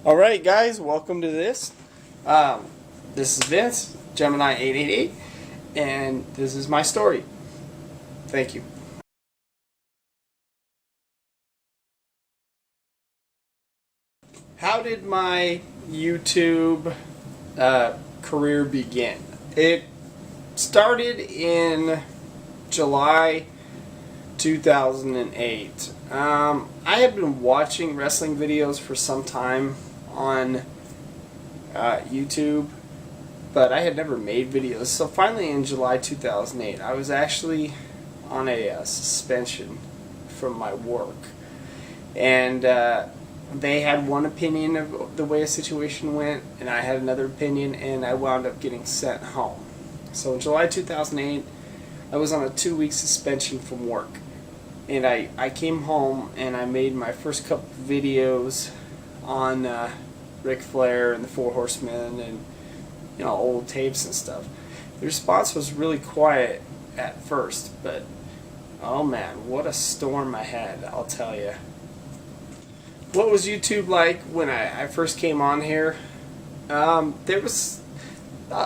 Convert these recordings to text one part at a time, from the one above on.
Alright guys, welcome to this. This is Vince, Gemni888, and this is my story. Thank you. How did my YouTube career begin? It started in July 2008. I had been watching wrestling videos for some time on YouTube, but I had never made videos. So finally in July 2008, I was actually on a suspension from my work, and they had one opinion of the way a situation went, and I had another opinion, and I wound up getting sent home. So in July 2008, I was on a 2-week suspension from work. And I came home and I made my first couple of videos on Ric Flair and the Four Horsemen and old tapes and stuff. The response was really quiet at first, but oh man, what a storm I had, I'll tell you. What was YouTube like when I first came on here? There was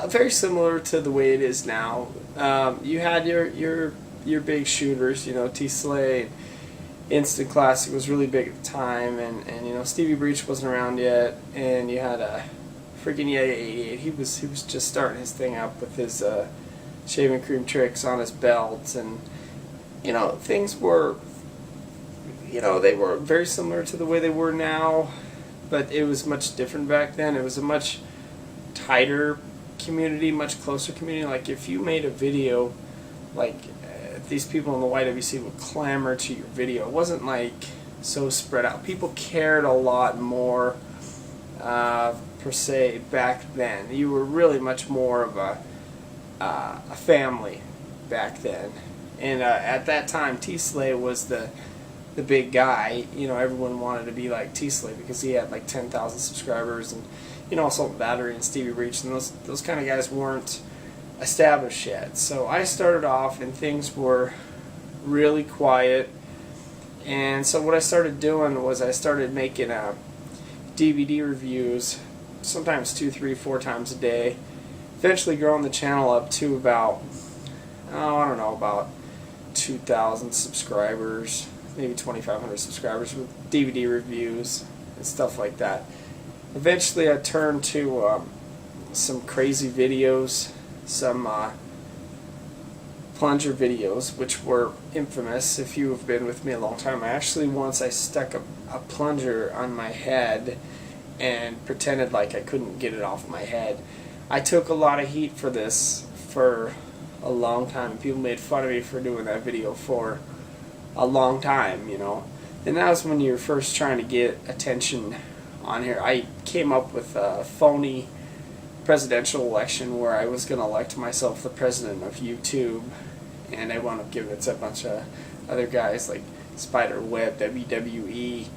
very similar to the way it is now. You had your big shooters, T-Slade, Instant Classic was really big at the time, and Stevie Breach wasn't around yet, and you had a freaking Gemni888. He was just starting his thing up with his shaving cream tricks on his belt, and things were, they were very similar to the way they were now, but it was much different back then. It was a much tighter community, much closer community. Like if you made a video, like these people in the YWC would clamor to your video. It wasn't like so spread out. People cared a lot more per se back then. You were really much more of a family back then. And at that time, T-Slade was the big guy. Everyone wanted to be like T-Slade because he had like 10,000 subscribers, and Assault Battery and Stevie Breach, and those kind of guys weren't established yet. So I started off and things were really quiet, and so what I started doing was I started making DVD reviews, sometimes 2, 3, 4 times a day, eventually growing the channel up to about, about 2,000 subscribers, maybe 2,500 subscribers with DVD reviews and stuff like that. Eventually I turned to some crazy videos, some plunger videos, which were infamous if you have been with me a long time. Once I stuck a plunger on my head and pretended like I couldn't get it off my head. I took a lot of heat for this for a long time. People made fun of me for doing that video for a long time, And that was when you were first trying to get attention on here. I came up with a phony presidential election where I was going to elect myself the president of YouTube, and I wound up giving it to a bunch of other guys like Spiderweb, WWE,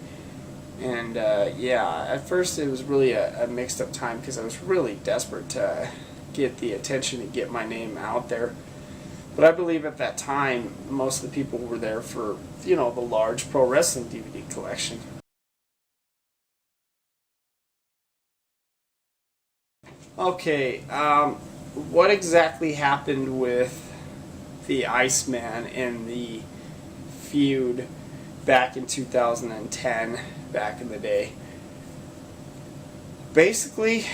and yeah, at first it was really a mixed up time because I was really desperate to get the attention and get my name out there. But I believe at that time most of the people were there for the large pro wrestling DVD collection. Okay, what exactly happened with the Iceman and the feud back in 2010, back in the day? Basically,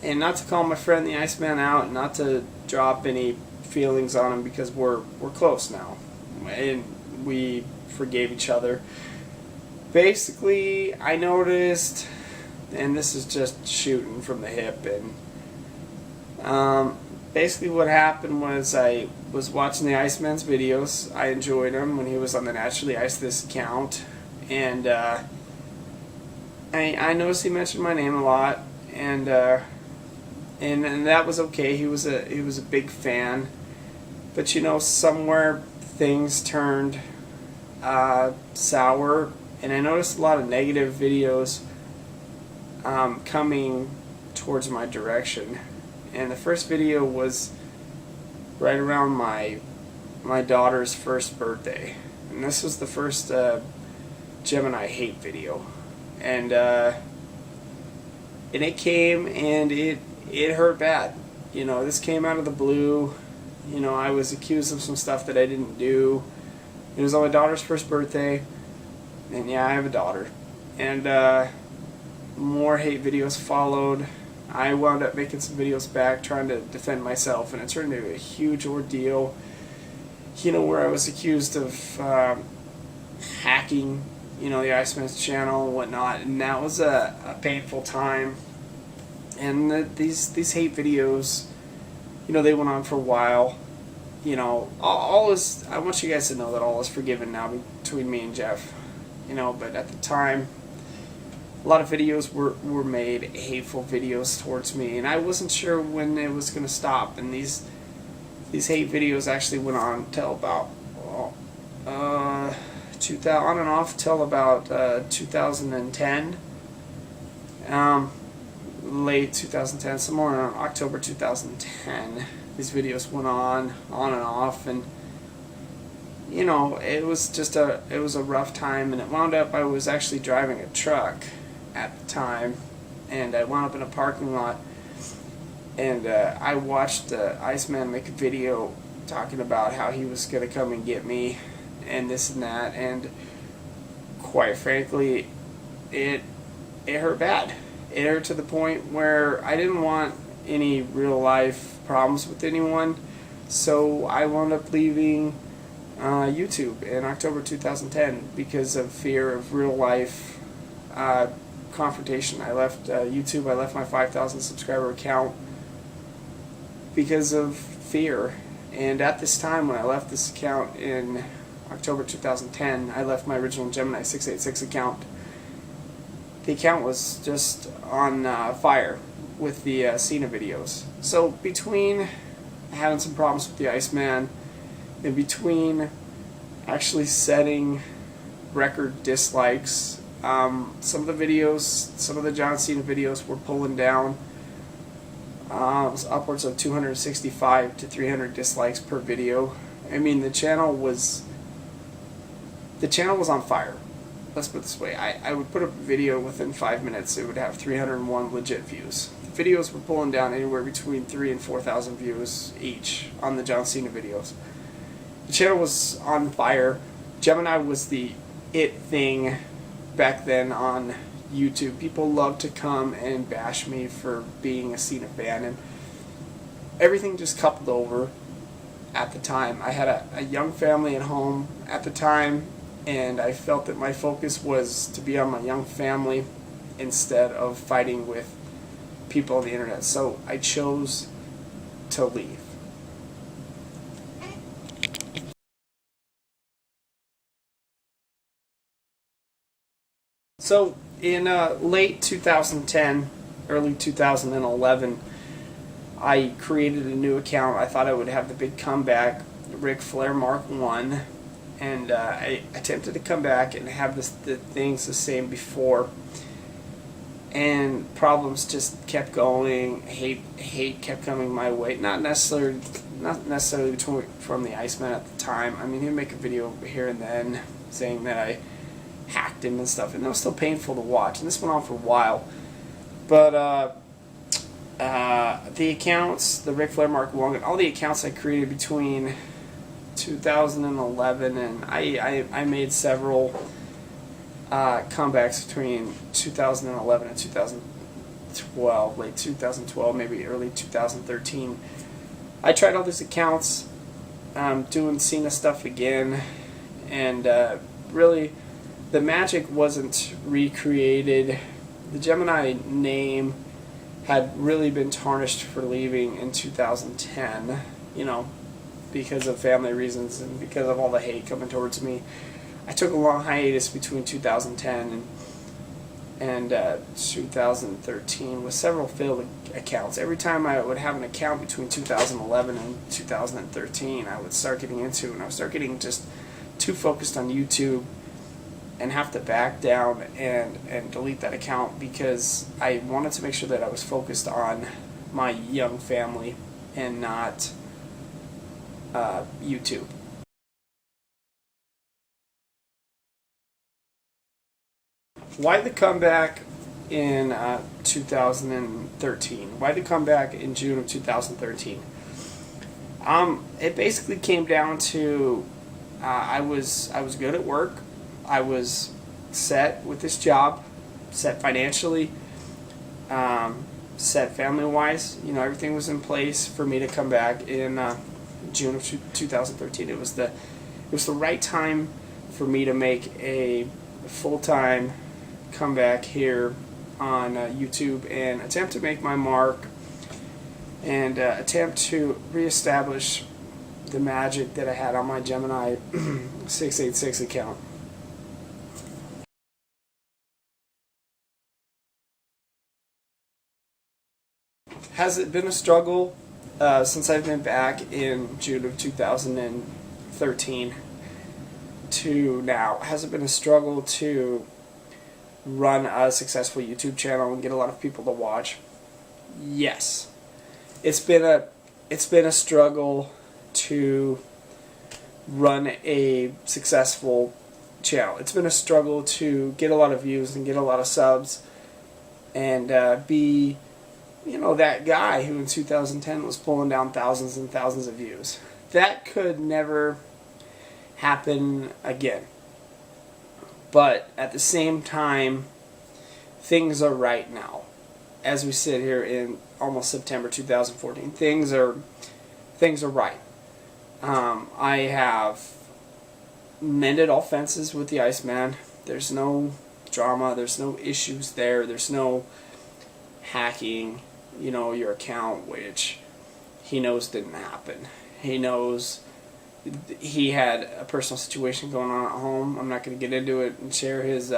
and not to call my friend the Iceman out, not to drop any feelings on him because we're close now, and we forgave each other. Basically, I noticed, and this is just shooting from the hip, and basically what happened was I was watching the Iceman's videos. I enjoyed him when he was on the Naturally Ice This account, and I noticed he mentioned my name a lot, and that was okay. He was a big fan, but somewhere things turned sour, and I noticed a lot of negative videos coming towards my direction. And the first video was right around my daughter's first birthday, and this was the first Gemini hate video, and and it came and it hurt bad. You know, this came out of the blue. You know, I was accused of some stuff that I didn't do. It was on my daughter's first birthday, and yeah, I have a daughter. And more hate videos followed. I wound up making some videos back trying to defend myself, and it turned into a huge ordeal. You know, where I was accused of hacking, you know, the Iceman's channel and whatnot, and that was a painful time. And these hate videos, you know, they went on for a while. You know, all is, I want you guys to know that all is forgiven now between me and Jeff. You know, but at the time, a lot of videos were made, hateful videos towards me, and I wasn't sure when it was going to stop. And these hate videos actually went on till about 2000, on and off till about 2010, late 2010, somewhere around October 2010. These videos went on and off, and you know, it was a rough time, and it wound up, I was actually driving a truck at the time, and I wound up in a parking lot, and I watched Iceman make a video talking about how he was going to come and get me, and this and that, and quite frankly, it hurt bad. It hurt to the point where I didn't want any real life problems with anyone, so I wound up leaving YouTube in October 2010 because of fear of real life confrontation. I left YouTube. I left my 5,000 subscriber account because of fear. And at this time, when I left this account in October 2010, I left my original Gemni888 account. The account was just on fire with the Cena videos. So between having some problems with the Iceman, in between actually setting record dislikes, some of the John Cena videos were pulling down. It was upwards of 265 to 300 dislikes per video. I mean, the channel was on fire. Let's put it this way. I would put up a video within 5 minutes, it would have 301 legit views. The videos were pulling down anywhere between 3,000 and 4,000 views each on the John Cena videos. The channel was on fire. Gemini was the it thing back then on YouTube. People loved to come and bash me for being a Cena fan, and everything just coupled over at the time. I had a young family at home at the time, and I felt that my focus was to be on my young family instead of fighting with people on the internet. So I chose to leave. So in late 2010, early 2011, I created a new account. I thought I would have the big comeback, Ric Flair Mark 1. And I attempted to come back and have the things the same before, and problems just kept going. Hate kept coming my way. Not necessarily from the Iceman at the time. I mean, he'd make a video here and then saying that I hacked him and stuff, and that was still painful to watch. And this went on for a while. But the accounts, the Ric Flair Mark 1, and all the accounts I created between 2011, and I made several comebacks between 2011 and 2012, late 2012, maybe early 2013. I tried all these accounts, doing Cena stuff again, and really the magic wasn't recreated. The Gemini name had really been tarnished for leaving in 2010, you know, because of family reasons and because of all the hate coming towards me. I took a long hiatus between 2010 and 2013 with several failed accounts. Every time I would have an account between 2011 and 2013, I would start getting into, and I would start getting just too focused on YouTube and have to back down and delete that account because I wanted to make sure that I was focused on my young family and not YouTube. Why the comeback? in 2013? Why did it come back in June of 2013? It basically came down to I was good at work. I was set with this job, set financially, set family-wise. You know, everything was in place for me to come back in June of 2013. It was the right time for me to make a full-time comeback here on YouTube and attempt to make my mark and attempt to reestablish the magic that I had on my Gemni888 account. Has it been a struggle since I've been back in June of 2013 to now? Has it been a struggle to run a successful YouTube channel and get a lot of people to watch? Yes. It's been a struggle to run a successful channel. It's been a struggle to get a lot of views and get a lot of subs and be, you know, that guy who in 2010 was pulling down thousands and thousands of views. That could never happen again. But at the same time, things are right now. As we sit here in almost September 2014, things are right. I have mended all fences with the Iceman. There's no drama. There's no issues there. There's no hacking, you know, your account, which he knows didn't happen. He knows he had a personal situation going on at home. I'm not going to get into it and share his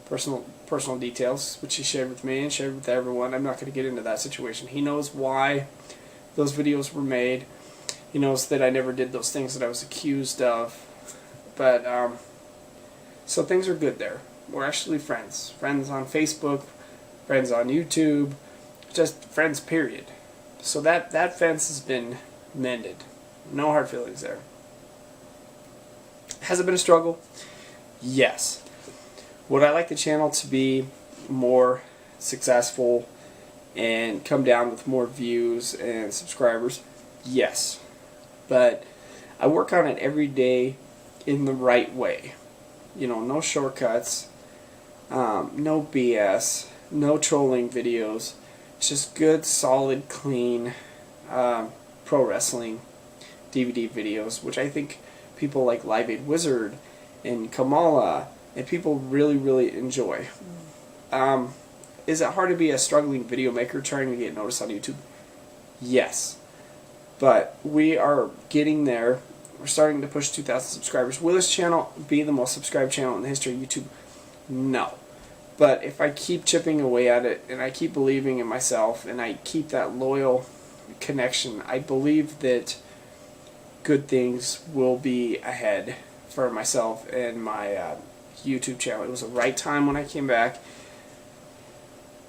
personal details, which he shared with me and shared with everyone. I'm not going to get into that situation. He knows why those videos were made. He knows that I never did those things that I was accused of. But so things are good there. We're actually friends. Friends on Facebook, friends on YouTube, just friends, period. So that fence has been mended. No hard feelings there. Has it been a struggle? Yes. Would I like the channel to be more successful and come down with more views and subscribers? Yes. But I work on it every day in the right way. You know, no shortcuts, no BS, no trolling videos. It's just good, solid, clean pro wrestling DVD videos, which I think people like Live Aid Wizard and Kamala and people really, really enjoy. Is it hard to be a struggling video maker trying to get noticed on YouTube? Yes. But we are getting there. We're starting to push 2,000 subscribers. Will this channel be the most subscribed channel in the history of YouTube? No. But if I keep chipping away at it and I keep believing in myself and I keep that loyal connection, I believe that good things will be ahead for myself and my YouTube channel. It was the right time when I came back,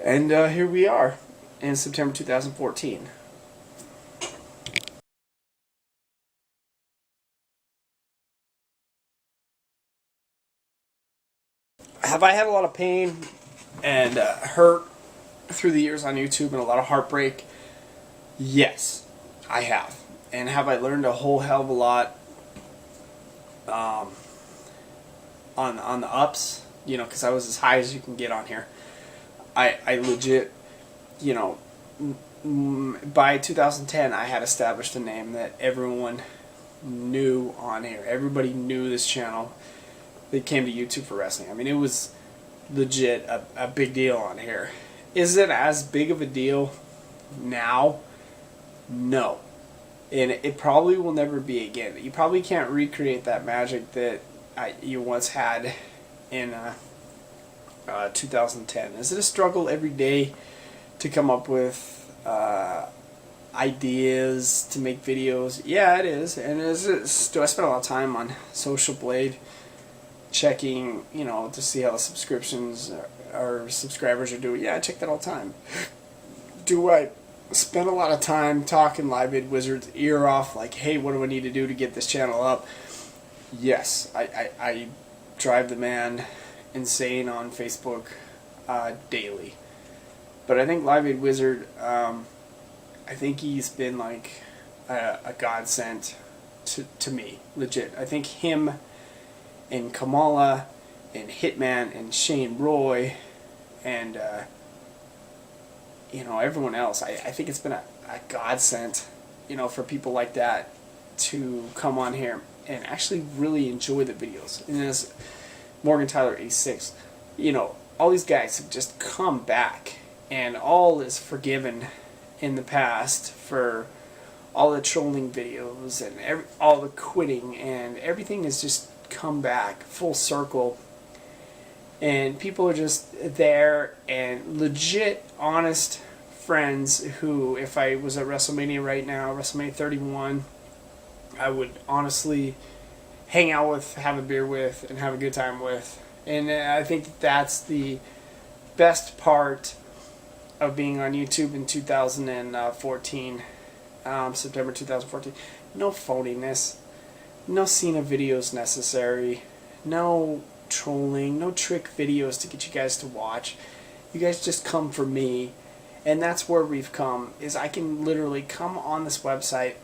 and here we are in September 2014. Have I had a lot of pain and hurt through the years on YouTube and a lot of heartbreak? Yes, I have. And have I learned a whole hell of a lot on the ups? You know, because I was as high as you can get on here. I legit, you know, by 2010 I had established a name that everyone knew on here. Everybody knew this channel. They came to YouTube for wrestling. I mean, it was legit a big deal on here. Is it as big of a deal now? No. And it probably will never be again. You probably can't recreate that magic that you once had in 2010. Is it a struggle every day to come up with ideas to make videos? Yeah, it is. And do I spend a lot of time on Social Blade checking, you know, to see how the subscriptions or subscribers are doing? Yeah, I check that all the time. Do I spend a lot of time talking Live Aid Wizard's ear off, like, hey, what do I need to do to get this channel up? Yes, I drive the man insane on Facebook. daily. But I think Live Aid Wizard, I think he's been like a godsend to me, legit. I think him and Kamala and Hitman and Shane Roy and everyone else, I think it's been a godsend, for people like that to come on here and actually really enjoy the videos. And as Morgan Tyler 86, all these guys have just come back, and all is forgiven in the past for all the trolling videos and all the quitting, and everything has just come back full circle. And people are just there and legit, honest friends who, if I was at WrestleMania right now, WrestleMania 31, I would honestly hang out with, have a beer with, and have a good time with. And I think that's the best part of being on YouTube in 2014, September 2014. No phoniness, no Cena videos necessary, no trolling, no trick videos to get you guys to watch. You guys just come for me, and that's where we've come, is I can literally come on this website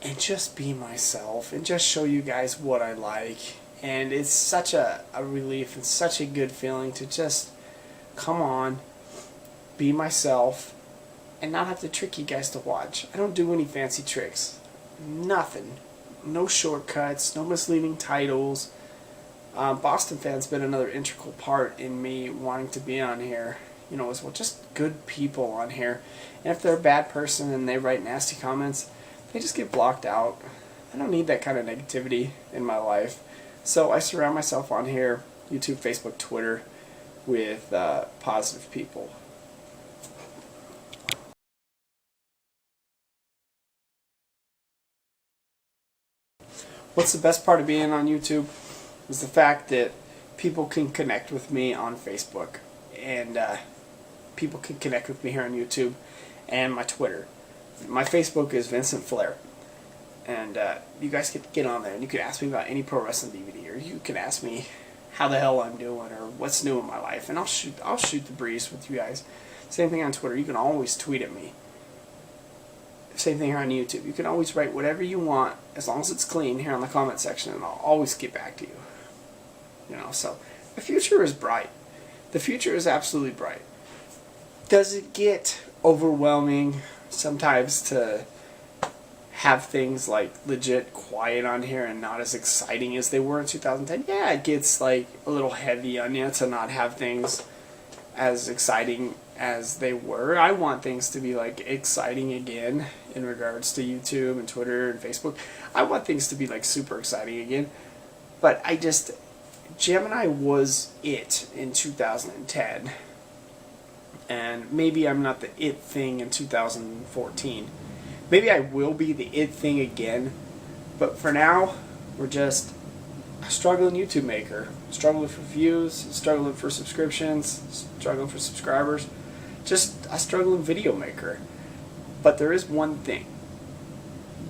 and just be myself and just show you guys what I like. And it's such a relief and such a good feeling to just come on, be myself, and not have to trick you guys to watch. I don't do any fancy tricks. Nothing. No shortcuts, no misleading titles. Boston Fan's been another integral part in me wanting to be on here, as well. Just good people on here. And if they're a bad person and they write nasty comments, they just get blocked out. I don't need that kind of negativity in my life. So I surround myself on here, YouTube, Facebook, Twitter, with positive people. What's the best part of being on YouTube is the fact that people can connect with me on Facebook, and people can connect with me here on YouTube and my Twitter. My Facebook is Vincent Flair, and you guys can get on there and you can ask me about any pro wrestling DVD, or you can ask me how the hell I'm doing or what's new in my life, and I'll shoot the breeze with you guys. Same thing on Twitter. You can always tweet at me. Same thing here on YouTube. You can always write whatever you want as long as it's clean here on the comment section, and I'll always get back to you. So the future is bright. The future is absolutely bright. Does it get overwhelming sometimes to have things like legit quiet on here and not as exciting as they were in 2010? Yeah, it gets like a little heavy on you to not have things as exciting as they were. I want things to be like exciting again in regards to YouTube and Twitter and Facebook. I want things to be like super exciting again. But Gemini was it in 2010. And maybe I'm not the it thing in 2014. Maybe I will be the it thing again. But for now, we're just a struggling YouTube maker. Struggling for views, struggling for subscriptions, struggling for subscribers. Just a struggling video maker. But there is one thing.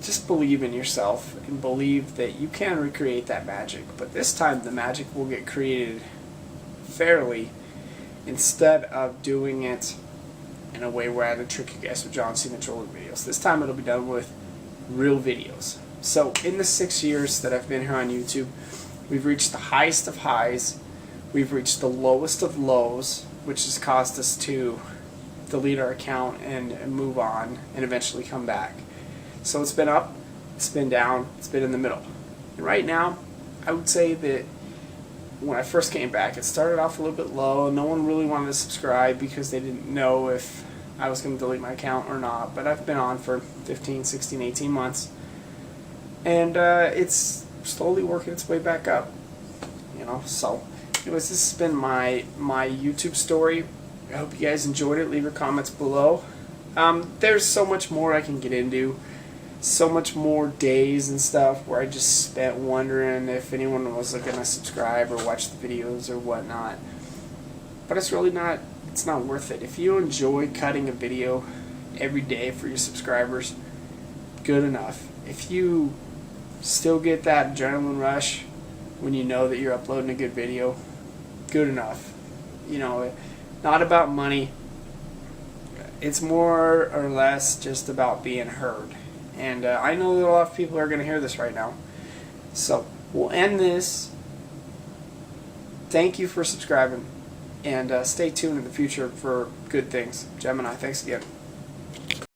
Just believe in yourself and believe that you can recreate that magic. But this time the magic will get created fairly, instead of doing it in a way where I had to trick you guys with John Cena trolling videos. This time it'll be done with real videos. So in the 6 years that I've been here on YouTube, we've reached the highest of highs. We've reached the lowest of lows, which has caused us to delete our account and move on and eventually come back. So it's been up, it's been down, it's been in the middle. And right now, I would say that when I first came back, it started off a little bit low. No one really wanted to subscribe because they didn't know if I was going to delete my account or not. But I've been on for 15, 16, 18 months. And it's slowly working its way back up. So anyways, this has been my YouTube story. I hope you guys enjoyed it. Leave your comments below. There's so much more I can get into. So much more days and stuff where I just spent wondering if anyone was going to subscribe or watch the videos or whatnot. But it's really not, it's not worth it. If you enjoy cutting a video every day for your subscribers, good enough. If you still get that adrenaline rush when you know that you're uploading a good video, good enough. not about money. It's more or less just about being heard. And I know that a lot of people are going to hear this right now. So we'll end this. Thank you for subscribing. And stay tuned in the future for good things. Gemini, thanks again.